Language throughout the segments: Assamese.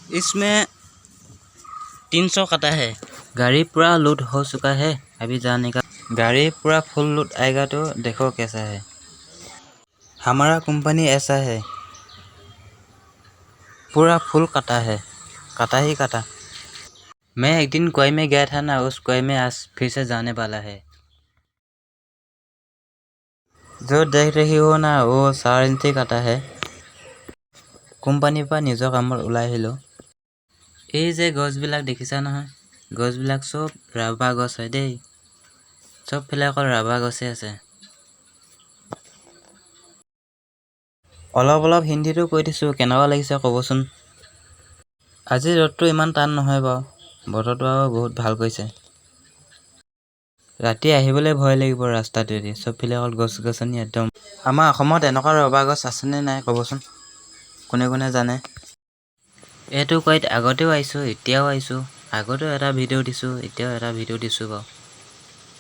इसमें 300 कटा है। गाड़ी पूरा लोड हो चुका है, अभी जाने का। गाड़ी पूरा फुल लोड आएगा तो देखो कैसा है। हमारा कंपनी ऐसा है, पूरा फुल कटा है, कटा ही कटा। मैं एक दिन कोई में गया था ना, उस कोई में आज फिर से जाने वाला है। जो देख रही हो ना, वो 4 इंची कटा है। কোম্পানীৰ পৰা নিজৰ কামত ওলাই আহিলোঁ। এই যে গছবিলাক দেখিছা নহয়, গছবিলাক চব ৰাবাৰ গছ হয় দেই। চবফালে অকল ৰাবাৰ গছে আছে। অলপ অলপ হিন্দীটো কৈ দিছোঁ, কেনেকুৱা লাগিছে ক'বচোন। আজি ৰ'দটো ইমান টান নহয় বাৰু, বতৰটো আৰু বহুত ভাল কৰিছে। ৰাতি আহিবলৈ ভয় লাগিব ৰাস্তাটোৱেদি, চবফালে অকল গছ গছনি একদম। আমাৰ অসমত এনেকুৱা ৰবাৰ গছ আছেনে নাই ক'বচোন, কোনে কোনে জানে। এইটো কয়ত আগতেও আহিছোঁ, এতিয়াও আহিছোঁ। আগতেও এটা ভিডিঅ' দিছোঁ, এতিয়াও এটা ভিডিঅ' দিছোঁ বাৰু।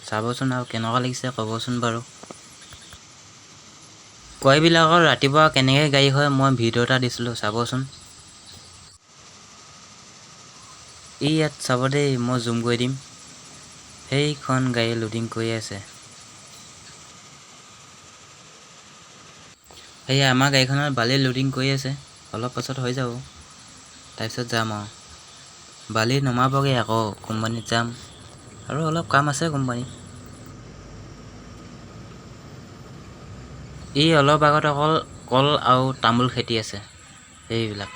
চাবচোন আৰু কেনেকুৱা লাগিছে ক'বচোন বাৰু। কয়বিলাকৰ ৰাতিপুৱা কেনেকৈ গাড়ী হয় মই ভিডিঅ' এটা দিছিলোঁ, চাবচোন। ইয়াত চাব দেই, মই জুম কৰি দিম। সেইখন গাড়ী লোডিং কৰি আছে। সেয়া আমাৰ গাড়ীখনত বালি লোডিং কৰি আছে, অলপ পাছত হৈ যাব। তাৰপিছত যাম আৰু। বালি নমাবগৈ আকৌ, কোম্পানীত যাম। আৰু অলপ কাম আছে কোম্পানীত। অলপ আগত অকল কল আৰু তামোল খেতি আছে, সেইবিলাক।